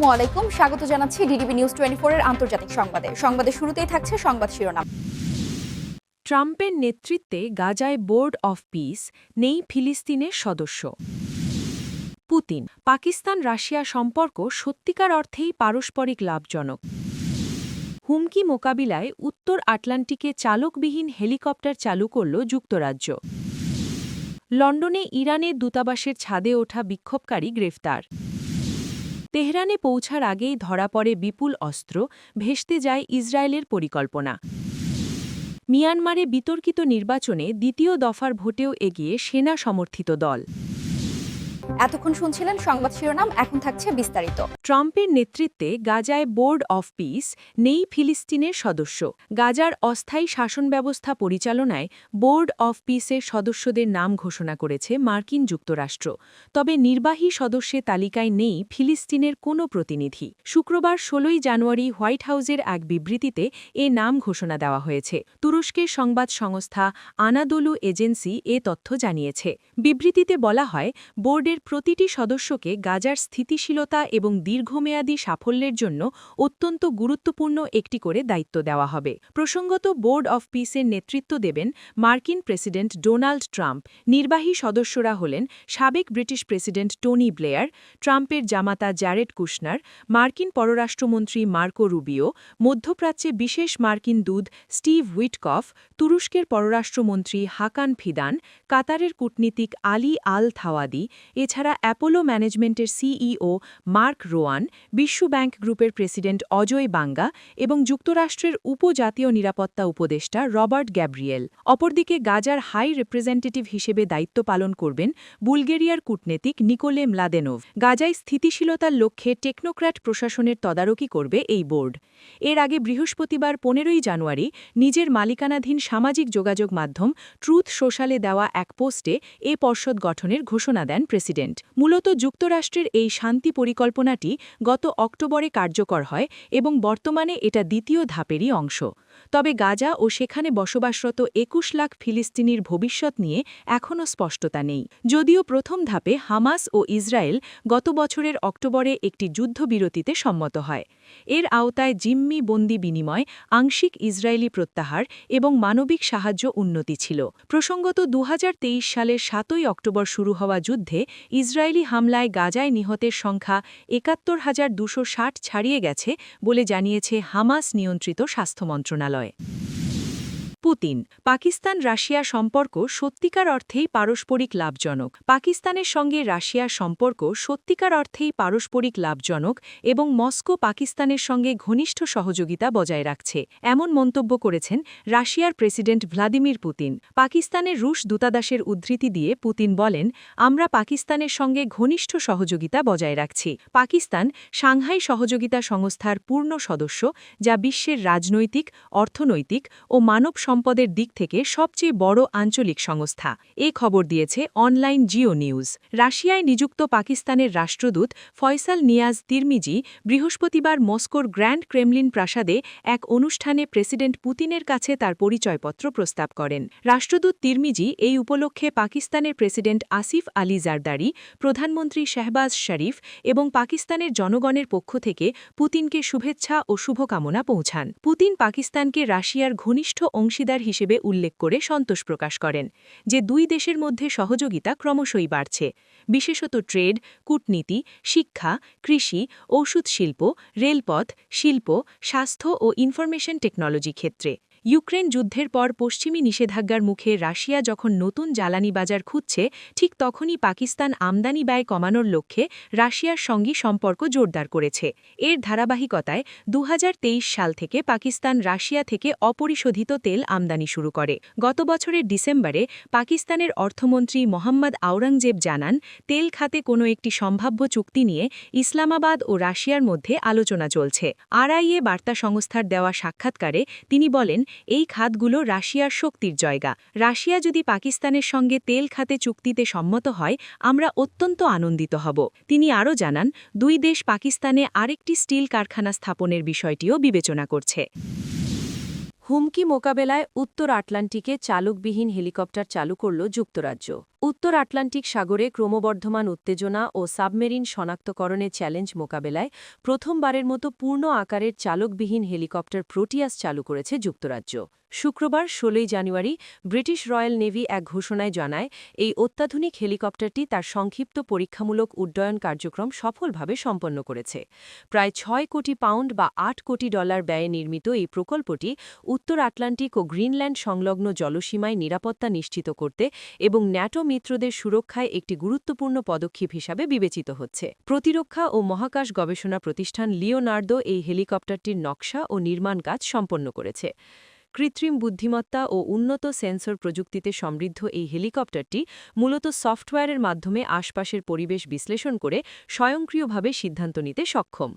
আসসালামু আলাইকুম, স্বাগত জানাচ্ছি ডিডিবি নিউজ 24 এর আন্তর্জাতিক সংবাদে। সংবাদের শুরুতেই থাকছে সংবাদ শিরোনাম। ট্রাম্পের নেতৃত্বে গাজায় বোর্ড অফ পিস, নেই ফিলিস্তিনের সদস্য। পুতিন, পাকিস্তান রাশিয়া সম্পর্ক সত্যিকার অর্থেই পারস্পরিক লাভজনক। হুমকি মোকাবিলায় উত্তর আটলান্টিকে চালকবিহীন হেলিকপ্টার চালু করল যুক্তরাজ্য। লন্ডনে ইরানের দূতাবাসের ছাদে ওঠা বিক্ষোভকারী গ্রেফতার। তেহরানে পৌঁছার আগেই ধরা পড়ে বিপুল অস্ত্র, ভেস্তে যায় ইসরায়েলের পরিকল্পনা। মিয়ানমারে বিতর্কিত নির্বাচনে দ্বিতীয় দফার ভোটেও এগিয়ে সেনা সমর্থিত দল। এতক্ষণ শুনছিলেন সংবাদ শিরোনাম, এখন থাকছে বিস্তারিত। ট্রাম্পের নেতৃত্বে গাজায় বোর্ড অফ পিস, নেই ফিলিস্তিনের সদস্য। গাজার অস্থায়ী শাসন ব্যবস্থা পরিচালনায় বোর্ড অফ পিসের সদস্যদের নাম ঘোষণা করেছে মার্কিন যুক্তরাষ্ট্র। তবে নির্বাহী সদস্যের তালিকায় নেই ফিলিস্তিনের কোনো প্রতিনিধি। শুক্রবার 16 জানুয়ারি হোয়াইট হাউসের এক বিবৃতিতে এ নাম ঘোষণা দেওয়া হয়েছে। তুরস্কের সংবাদ সংস্থা আনাদোলু এজেন্সি এ তথ্য জানিয়েছে। বিবৃতিতে বলা হয়, বোর্ডের প্রতিটি সদস্যকে গাজার স্থিতিশীলতা এবং দীর্ঘমেয়াদী সাফল্যের জন্য অত্যন্ত গুরুত্বপূর্ণ একটি করে দায়িত্ব দেওয়া হবে। প্রসঙ্গত, বোর্ড অফ পিসের নেতৃত্ব দেবেন মার্কিন প্রেসিডেন্ট ডোনাল্ড ট্রাম্প। নির্বাহী সদস্যরা হলেন সাবেক ব্রিটিশ প্রেসিডেন্ট টনি ব্লেয়ার, ট্রাম্পের জামাতা জ্যারেড কুশনার, মার্কিন পররাষ্ট্রমন্ত্রী মার্কো রুবিও, মধ্যপ্রাচ্যে বিশেষ মার্কিন দূত স্টিভ উইটকফ, তুরস্কের পররাষ্ট্রমন্ত্রী হাকান ফিদান, কাতারের কূটনীতিক আলী আল থাওয়াদি, এছাড়া অ্যাপোলো ম্যানেজমেন্টের সিইও মার্ক রোয়ান, বিশ্বব্যাংক গ্রুপের প্রেসিডেন্ট অজয় বাঙ্গা এবং যুক্তরাষ্ট্রের উপজাতীয় নিরাপত্তা উপদেষ্টা রবার্ট গ্যাব্রিয়েল। অপরদিকে গাজার হাই রিপ্রেজেন্টেটিভ হিসেবে দায়িত্ব পালন করবেন বুলগেরিয়ার কূটনীতিক নিকোলে ম্লাদেনোভ। গাজায় স্থিতিশীলতার লক্ষ্যে টেকনোক্র্যাট প্রশাসনের তদারকি করবে এই বোর্ড। এর আগে বৃহস্পতিবার 15 জানুয়ারি নিজের মালিকানাধীন সামাজিক যোগাযোগ মাধ্যম ট্রুথ সোশ্যালে দেওয়া এক পোস্টে এ পর্ষদ গঠনের ঘোষণা দেন প্রেসিডেন্ট। মূলত যুক্তরাষ্ট্রের এই শান্তি পরিকল্পনাটি গত অক্টোবরে কার্যকর হয় এবং বর্তমানে এটা দ্বিতীয় ধাপেরই অংশ। তবে গাজা ও সেখানে বসবাসরত 21 লাখ ফিলিস্তিনির ভবিষ্যৎ নিয়ে এখনও স্পষ্টতা নেই। যদিও প্রথম ধাপে হামাস ও ইসরায়েল গত বছরের অক্টোবরে একটি যুদ্ধবিরতিতে সম্মত হয়। এর আওতায় জিম্মি বন্দি বিনিময়, আংশিক ইসরায়েলি প্রত্যাহার এবং মানবিক সাহায্য উন্নতি ছিল। প্রসঙ্গত, 2023 সালের 7 অক্টোবর শুরু হওয়া যুদ্ধে ইসরায়েলি হামলায় গাজায় নিহতের সংখ্যা ৭১,২৬০ ছাড়িয়ে গেছে বলে জানিয়েছে হামাস নিয়ন্ত্রিত স্বাস্থ্য মন্ত্রণালয়। পুতিন, পাকিস্তান রাশিয়া সম্পর্ক সত্যিকার অর্থেই পারস্পরিক লাভজনক। পাকিস্তানের সঙ্গে রাশিয়ার সম্পর্ক সত্যিকার অর্থেই পারস্পরিক লাভজনক এবং মস্কো পাকিস্তানের সঙ্গে ঘনিষ্ঠ সহযোগিতা বজায় রাখছে, এমন মন্তব্য করেছেন রাশিয়ার প্রেসিডেন্ট ভ্লাদিমির পুতিন। পাকিস্তানের রুশ দূতাবাসের উদ্ধৃতি দিয়ে পুতিন বলেন, আমরা পাকিস্তানের সঙ্গে ঘনিষ্ঠ সহযোগিতা বজায় রাখছি। পাকিস্তান সাংহাই সহযোগিতা সংস্থার পূর্ণ সদস্য, যা বিশ্বের রাজনৈতিক, অর্থনৈতিক ও মানব সম্পদের দিক থেকে সবচেয়ে বড় আঞ্চলিক সংস্থা। এ খবর দিয়েছে অনলাইন জিও নিউজ। রাশিয়ায় নিযুক্ত পাকিস্তানের রাষ্ট্রদূত ফয়সাল নিয়াজ তিরমিজি বৃহস্পতিবার মস্কোর গ্র্যান্ড ক্রেমলিন প্রাসাদে এক অনুষ্ঠানে প্রেসিডেন্ট পুতিনের কাছে তার পরিচয়পত্র প্রস্তাব করেন। রাষ্ট্রদূত তিরমিজি এই উপলক্ষে পাকিস্তানের প্রেসিডেন্ট আসিফ আলী জারদারি, প্রধানমন্ত্রী শাহবাজ শরীফ এবং পাকিস্তানের জনগণের পক্ষ থেকে পুতিনকে শুভেচ্ছা ও শুভকামনা পৌঁছান। পুতিন পাকিস্তানকে রাশিয়ার ঘনিষ্ঠ অংশীদার হিসেবে উল্লেখ করে সন্তোষ প্রকাশ করেন যে দুই দেশের মধ্যে সহযোগিতা ক্রমশই বাড়ছে, বিশেষত ট্রেড, কূটনীতি, শিক্ষা, কৃষি, ওষুধ শিল্প, রেলপথ, শিল্প, স্বাস্থ্য ও ইনফরমেশন টেকনোলজি ক্ষেত্রে। ইউক্রেন যুদ্ধের পর পশ্চিমী নিষেধাজ্ঞার মুখে রাশিয়া যখন নতুন জ্বালানি বাজার খুঁজছে, ঠিক তখনই পাকিস্তান আমদানি ব্যয় কমানোর লক্ষ্যে রাশিয়ার সঙ্গে সম্পর্ক জোরদার করেছে। এর ধারাবাহিকতায় 2023 সাল থেকে পাকিস্তান রাশিয়া থেকে অপরিশোধিত তেল আমদানি শুরু করে। গত বছরের ডিসেম্বরে পাকিস্তানের অর্থমন্ত্রী মোহাম্মদ আওরঙ্গজেব জানান, তেল খাতে কোনো একটি সম্ভাব্য চুক্তি নিয়ে ইসলামাবাদ ও রাশিয়ার মধ্যে আলোচনা চলছে। আরআইএ বার্তা সংস্থার দেওয়া সাক্ষাৎকারে তিনি বলেন, এই খাতগুলো রাশিয়ার শক্তির জায়গা। রাশিয়া যদি পাকিস্তানের সঙ্গে তেল খাতে চুক্তিতে সম্মত হয়, আমরা অত্যন্ত আনন্দিত হব। তিনি আরও জানান, দুই দেশ পাকিস্তানে আরেকটি স্টিল কারখানা স্থাপনের বিষয়টিও বিবেচনা করছে। হুমকি মোকাবেলায় উত্তর আটলান্টিকে চালকবিহীন হেলিকপ্টার চালু করল যুক্তরাজ্য। উত্তর আটলান্টিক সাগরে ক্রমবর্ধমান উত্তেজনা ও সাবমেরিন শনাক্তকরণের চ্যালেঞ্জ মোকাবেলায় প্রথমবারের মতো পূর্ণ আকারের চালকবিহীন হেলিকপ্টার প্রোটিয়াস চালু করেছে যুক্তরাজ্য। শুক্রবার ১৬ জানুয়ারি ব্রিটিশ রয়্যাল নেভি এক ঘোষণায় জানায়, এই অত্যাধুনিক হেলিকপ্টারটি তার সংক্ষিপ্ত পরীক্ষামূলক উড্ডয়ন কার্যক্রম সফলভাবে সম্পন্ন করেছে। প্রায় ৬ কোটি পাউন্ড বা $৮ কোটি ব্যয়ে নির্মিত এই প্রকল্পটি উত্তর আটলান্টিক ও গ্রিনল্যান্ড সংলগ্ন জলসীমায় নিরাপত্তা নিশ্চিত করতে এবং ন্যাটো মিত্রদের সুরক্ষায় একটি গুরুত্বপূর্ণ পদক্ষেপ হিসাবে বিবেচিত হচ্ছে। প্রতিরক্ষা ও মহাকাশ গবেষণা প্রতিষ্ঠান লিওনার্দো এই হেলিকপ্টারটির নকশা ও নির্মাণ কাজ সম্পন্ন করেছে। কৃত্রিম বুদ্ধিমত্তা ও উন্নত সেন্সর প্রযুক্তিতে সমৃদ্ধ এই হেলিকপ্টারটি মূলত সফটওয়্যারের মাধ্যমে আশপাশের পরিবেশ বিশ্লেষণ করে স্বয়ংক্রিয়ভাবে সিদ্ধান্ত নিতে সক্ষম।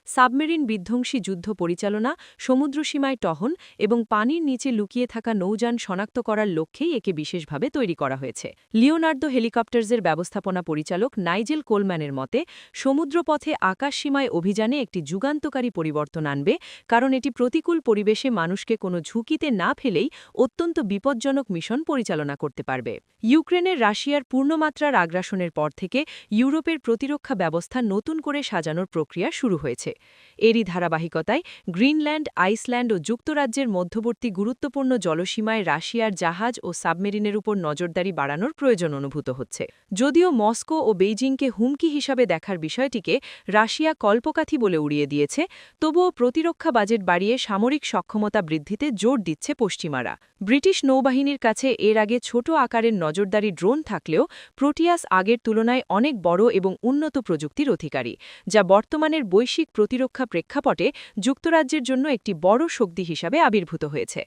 সাবমেরিন বিধ্বংসী যুদ্ধ পরিচালনা, সমুদ্রসীমায় টহল এবং পানির নিচে লুকিয়ে থাকা নৌযান শনাক্ত করার লক্ষ্যেই একে বিশেষভাবে তৈরি করা হয়েছে। লিওনার্দো হেলিকপ্টার্সের ব্যবস্থাপনা পরিচালক নাইজেল কোলম্যানের মতে, সমুদ্রপথে আকাশসীমায় অভিযানে একটি যুগান্তকারী পরিবর্তন আনবে, কারণ এটি প্রতিকূল পরিবেশে মানুষকে কোনো ঝুঁকিতে না ফেলেই অত্যন্ত বিপজ্জনক মিশন পরিচালনা করতে পারবে। ইউক্রেনের রাশিয়ার পূর্ণমাত্রার আগ্রাসনের পর থেকে ইউরোপের প্রতিরক্ষা ব্যবস্থা নতুন করে সাজানোর প্রক্রিয়া শুরু হয়েছে। এরই ধারাবাহিকতায় গ্রিনল্যান্ড, আইসল্যান্ড ও যুক্তরাজ্যের মধ্যবর্তী গুরুত্বপূর্ণ জলসীমায় রাশিয়ার জাহাজ ও সাবমেরিনের উপর নজরদারি বাড়ানোর প্রয়োজন অনুভূত হচ্ছে। যদিও মস্কো ও বেইজিংকে হুমকি হিসাবে দেখার বিষয়টিকে রাশিয়া কল্পকাথি বলে উড়িয়ে দিয়েছে, তবুও প্রতিরক্ষা বাজেট বাড়িয়ে সামরিক সক্ষমতা বৃদ্ধিতে জোর দিচ্ছে পশ্চিমারা। ব্রিটিশ নৌবাহিনীর কাছে এর আগে ছোট আকারের নজরদারি ড্রোন থাকলেও প্রোটিয়াস আগের তুলনায় অনেক বড় এবং উন্নত প্রযুক্তির অধিকারী, যা বর্তমানের বৈশ্বিক প্রতিরক্ষা প্রেক্ষাপটে যুক্তরাজ্যের জন্য একটি বড় শক্তি হিসাবে আবির্ভূত হয়েছে।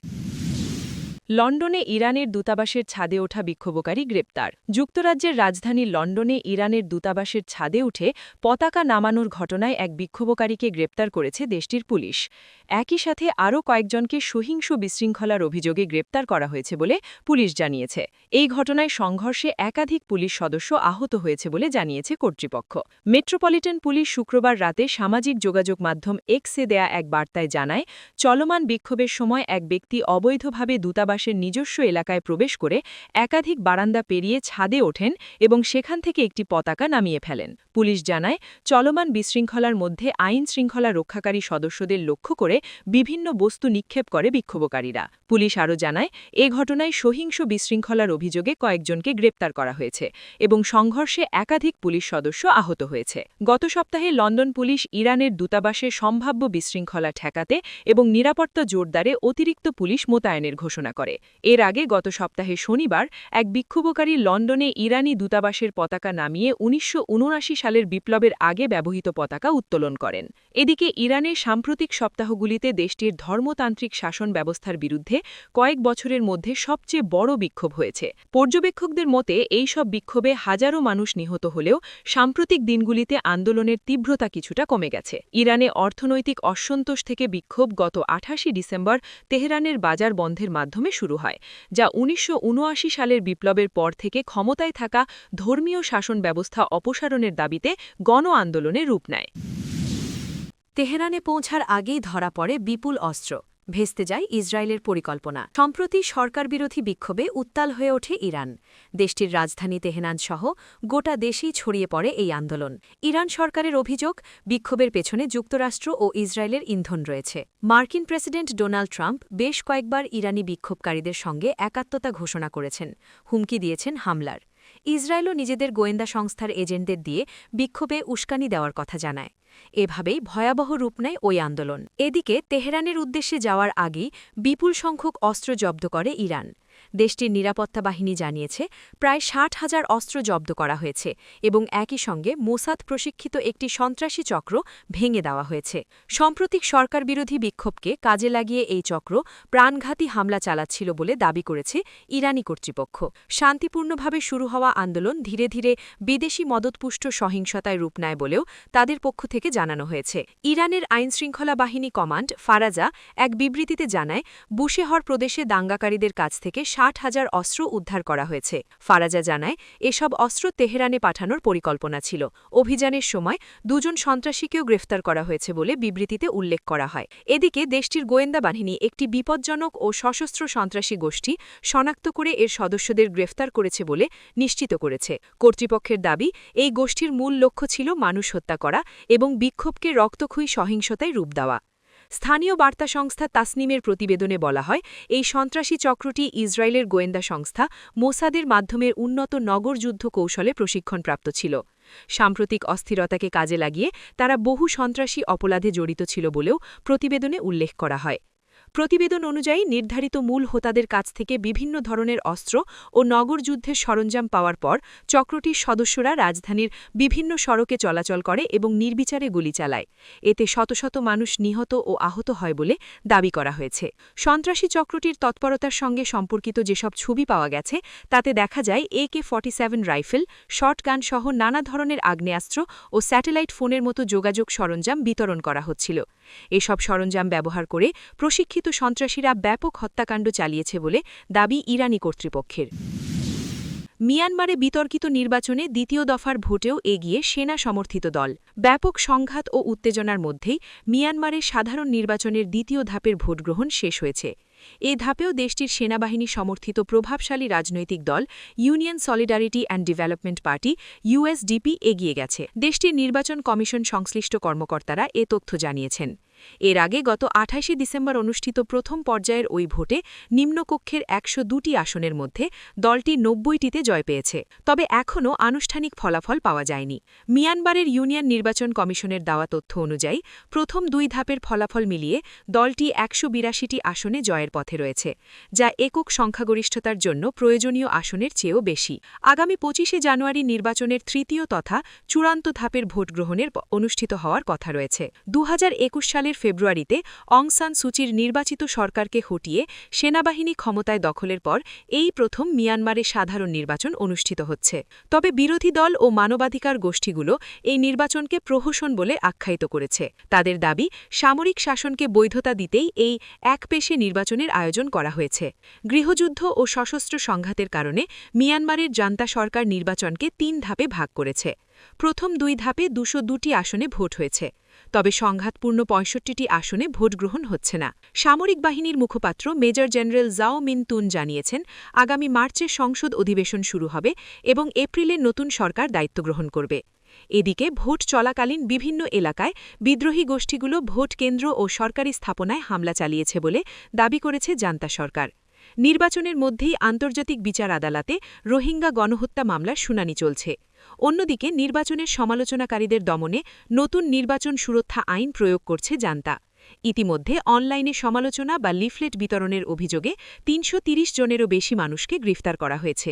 লন্ডনে ইরানের দূতাবাসের ছাদে ওঠা বিক্ষোভকারী গ্রেপ্তার। যুক্তরাজ্যের রাজধানী লন্ডনে ইরানের দূতাবাসের ছাদে উঠে পতাকা নামানোর ঘটনায় এক বিক্ষোভকারীকে গ্রেপ্তার করেছে দেশটির পুলিশ। একই সাথে আরও কয়েকজনকে সহিংস বিশৃঙ্খলার অভিযোগে গ্রেপ্তার করা হয়েছে বলে পুলিশ জানিয়েছে। এই ঘটনায় সংঘর্ষে একাধিক পুলিশ সদস্য আহত হয়েছে বলে জানিয়েছে কর্তৃপক্ষ। মেট্রোপলিটন পুলিশ শুক্রবার রাতে সামাজিক যোগাযোগ মাধ্যম এক্সে দেয়া এক বার্তায় জানায়, চলমান বিক্ষোভের সময় এক ব্যক্তি অবৈধভাবে দূতাবাসের নিজস্ব এলাকায় প্রবেশ করে একাধিক বারান্দা পেরিয়ে ছাদে ওঠেন এবং সেখান থেকে একটি পতাকা নামিয়ে ফেলেন। পুলিশ জানায়, চলমান বিশৃঙ্খলার মধ্যে আইন শৃঙ্খলা রক্ষাকারী সদস্যদের লক্ষ্য করে বিভিন্ন বস্তু নিক্ষেপ করে বিক্ষোভকারীরা। পুলিশ আরও জানায়, এ ঘটনায় সহিংস বিশৃঙ্খলার অভিযোগে কয়েকজনকে গ্রেপ্তার করা হয়েছে এবং সংঘর্ষে একাধিক পুলিশ সদস্য আহত হয়েছে। গত সপ্তাহে লন্ডন পুলিশ ইরানের দূতাবাসে সম্ভাব্য বিশৃঙ্খলা ঠেকাতে এবং নিরাপত্তা জোরদারে অতিরিক্ত পুলিশ মোতায়েনের ঘোষণা করে। এর আগে গত সপ্তাহে শনিবার এক বিক্ষোভকারী লন্ডনে ইরানি দূতাবাসের পতাকা নামিয়ে ১৯৭৯ সালের বিপ্লবের আগে ব্যবহৃত পতাকা উত্তোলন করেন। এদিকে ইরানের সাম্প্রতিক সপ্তাহগুলিতে দেশটির ধর্মতান্ত্রিক শাসন ব্যবস্থার বিরুদ্ধে কয়েক বছরের মধ্যে সবচেয়ে বড় বিক্ষোভ হয়েছে। পর্যবেক্ষকদের মতে এই সব বিক্ষোভে হাজারো মানুষ নিহত হলেও সাম্প্রতিক দিনগুলিতে আন্দোলনের তীব্রতা কিছুটা কমে গেছে। ইরানে অর্থনৈতিক অসন্তোষ থেকে বিক্ষোভ গত ২৮ ডিসেম্বর তেহরানের বাজার বন্ধের মাধ্যমে শুরু হয়, যা ১৯৭৯ সালের বিপ্লবের পর থেকে ক্ষমতায় থাকা ধর্মীয় শাসন ব্যবস্থা অপসারণের দাবিতে গণ আন্দোলনে রূপ নেয়। তেহরানে পৌঁছার আগেই ধরা পড়ে বিপুল অস্ত্র, ভেস্তে যায় ইসরায়েলের পরিকল্পনা। সম্প্রতি সরকারবিরোধী বিক্ষোভে উত্তাল হয়ে ওঠে ইরান। দেশটির রাজধানী তেহরান সহ গোটা দেশেই ছড়িয়ে পড়ে এই আন্দোলন। ইরান সরকারের অভিযোগ, বিক্ষোভের পেছনে যুক্তরাষ্ট্র ও ইসরায়েলের ইন্ধন রয়েছে। মার্কিন প্রেসিডেন্ট ডোনাল্ড ট্রাম্প বেশ কয়েকবার ইরানি বিক্ষোভকারীদের সঙ্গে একাত্মতা ঘোষণা করেছেন, হুমকি দিয়েছেন হামলার। ইসরায়েলও নিজেদের গোয়েন্দা সংস্থার এজেন্টদের দিয়ে বিক্ষোভে উস্কানি দেওয়ার কথা জানায়। এভাবেই ভয়াবহ রূপ নেয় ওই আন্দোলন। এদিকে তেহরানের উদ্দেশ্যে যাওয়ার আগেই বিপুল সংখ্যক অস্ত্র জব্দ করে ইরান। দেশটির নিরাপত্তা বাহিনী জানিয়েছে, প্রায় ৬০,০০০ অস্ত্র জব্দ করা হয়েছে এবং একই সঙ্গে মোসাদ প্রশিক্ষিত একটি সন্ত্রাসী চক্র ভেঙে দেওয়া হয়েছে। সাম্প্রতিক সরকারবিরোধী বিক্ষোভকে কাজে লাগিয়ে এই চক্র প্রাণঘাতী হামলা চালাচ্ছিল বলে দাবি করেছে ইরানি কর্তৃপক্ষ। শান্তিপূর্ণভাবে শুরু হওয়া আন্দোলন ধীরে ধীরে বিদেশি মদতপুষ্ট সহিংসতায় রূপ নেয় বলেও তাদের পক্ষ থেকে জানানো হয়েছে। ইরানের আইনশৃঙ্খলা বাহিনী কমান্ড ফারাজা এক বিবৃতিতে জানায়, বুশেহর প্রদেশে দাঙ্গাকারীদের কাছ থেকে 60,000 অস্ত্র উদ্ধার করা হয়েছে। ফারাজা জানায়, এসব অস্ত্র তেহরানে পাঠানোর পরিকল্পনা ছিল। অভিযানের সময় 2 জন সন্ত্রাসীকেও গ্রেফতার করা হয়েছে বলে বিবৃতিতে উল্লেখ করা হয়। এদিকে দেশটির গোয়েন্দা বাহিনী একটি বিপজ্জনক ও সশস্ত্র সন্ত্রাসী গোষ্ঠী শনাক্ত করে এর সদস্যদের গ্রেফতার করেছে বলে নিশ্চিত করেছে। কর্তৃপক্ষের দাবি, এই গোষ্ঠীর মূল লক্ষ্য ছিল মানুষ হত্যা করা এবং বিক্ষোভকে রক্তক্ষয়ী সহিংসতায় রূপ দেওয়া। স্থানীয় বার্তা সংস্থা তাসনিমের প্রতিবেদনে বলা হয়, এই সন্ত্রাসী চক্রটি ইসরায়েলের গোয়েন্দা সংস্থা মোসাদের মাধ্যমে উন্নত নগরযুদ্ধ কৌশলে প্রশিক্ষণপ্রাপ্ত ছিল। সাম্প্রতিক অস্থিরতাকে কাজে লাগিয়ে তারা বহু সন্ত্রাসী অপরাধে জড়িত ছিল বলেও প্রতিবেদনে উল্লেখ করা হয়। প্রতিবেদন অনুযায়ী নির্ধারিত মূল হোতাদের কাছ থেকে বিভিন্ন ধরনের অস্ত্র ও নগরযুদ্ধের সরঞ্জাম পাওয়ার পর চক্রটির সদস্যরা রাজধানীর বিভিন্ন সড়কে চলাচল করে এবং নির্বিচারে গুলি চালায়। এতে শত শত মানুষ নিহত ও আহত হয় বলে দাবি করা হয়েছে। সন্ত্রাসী চক্রটির তৎপরতার সঙ্গে সম্পর্কিত যেসব ছবি পাওয়া গেছে তাতে দেখা যায় AK-47 রাইফেল, শর্টগান সহ নানা ধরনের আগ্নেয়াস্ত্র ও স্যাটেলাইট ফোনের মতো যোগাযোগ সরঞ্জাম বিতরণ করা হচ্ছিল। এসব সরঞ্জাম ব্যবহার করে প্রশিক্ষিত সন্ত্রাসীরা ব্যাপক হত্যাকাণ্ড চালিয়েছে বলে দাবি ইরানি কর্তৃপক্ষের। মিয়ানমারে বিতর্কিত নির্বাচনে দ্বিতীয় দফার ভোটেও এগিয়ে সেনা সমর্থিত দল। ব্যাপক সংঘাত ও উত্তেজনার মধ্যেই মিয়ানমারে সাধারণ নির্বাচনের দ্বিতীয় ধাপের ভোটগ্রহণ শেষ হয়েছে। এ ধাপেও দেশটির সেনাবাহিনী সমর্থিত প্রভাবশালী রাজনৈতিক দল union solidarity and development party USDP এগিয়ে গেছে। দেশটির নির্বাচন কমিশন সংশ্লিষ্ট কর্মকর্তারা এ তথ্য জানিয়েছেন। এর আগে গত 28 ডিসেম্বর অনুষ্ঠিত প্রথম পর্যায়ের ওই ভোটে নিম্নকক্ষের 102টি আসনের মধ্যে দলটি 90টিতে জয় পেয়েছে। তবে এখনও আনুষ্ঠানিক ফলাফল পাওয়া যায়নি। মিয়ানমারের ইউনিয়ন নির্বাচন কমিশনের দেওয়া তথ্য অনুযায়ী প্রথম 2 ধাপের ফলাফল মিলিয়ে দলটি 182টি আসনে জয়ের পথে রয়েছে, যা একক সংখ্যাগরিষ্ঠতার জন্য প্রয়োজনীয় আসনের চেয়েও বেশি। আগামী 25শে জানুয়ারি নির্বাচনের তৃতীয় তথা চূড়ান্ত ধাপের ভোট গ্রহণের অনুষ্ঠিত হওয়ার কথা রয়েছে। 2021 সালের ফেব্রুয়ারিতে অং সান সুচির নির্বাচিত সরকারকে হটিয়ে সেনাবাহিনী ক্ষমতায় দখলের পর এই প্রথম মিয়ানমারে সাধারণ নির্বাচন অনুষ্ঠিত হচ্ছে। তবে বিরোধী দল ও মানবাধিকার গোষ্ঠীগুলো এই নির্বাচনকে প্রহসন বলে আখ্যায়িত করেছে। তাদের দাবি, সামরিক শাসনকে বৈধতা দিতেই এই একপেশে নির্বাচনের আয়োজন করা হয়েছে। গৃহযুদ্ধ ও সশস্ত্র সংঘাতের কারণে মিয়ানমারের জান্তা সরকার নির্বাচনকে 3 ধাপে ভাগ করেছে। প্রথম 2 ধাপে 202টি আসনে ভোট হয়েছে, তবে সংঘাতপূর্ণ 65টি আসনে ভোট গ্রহণ হচ্ছে না। সামরিক বাহিনীর মুখপাত্র মেজর জেনারেল জাও মিন তুন জানিয়েছেন, আগামী মার্চে সংসদ অধিবেশন শুরু হবে এবং এপ্রিলে নতুন সরকার দায়িত্ব গ্রহণ করবে। এদিকে ভোট চলাকালীন বিভিন্ন এলাকায় বিদ্রোহী গোষ্ঠীগুলো ভোট কেন্দ্র ও সরকারি স্থাপনায় হামলা চালিয়েছে বলে দাবি করেছে জান্তা সরকার। নির্বাচনের মধ্যেই আন্তর্জাতিক বিচার আদালতে রোহিঙ্গা গণহত্যা মামলার শুনানি চলছে। অন্যদিকে নির্বাচনের সমালোচনাকারীদের দমনে নতুন নির্বাচন সুরক্ষা আইন প্রয়োগ করছে জান্তা। ইতিমধ্যে অনলাইনে সমালোচনা বা লিফলেট বিতরণের অভিযোগে 330 জনেরও বেশি মানুষকে গ্রেফতার করা হয়েছে।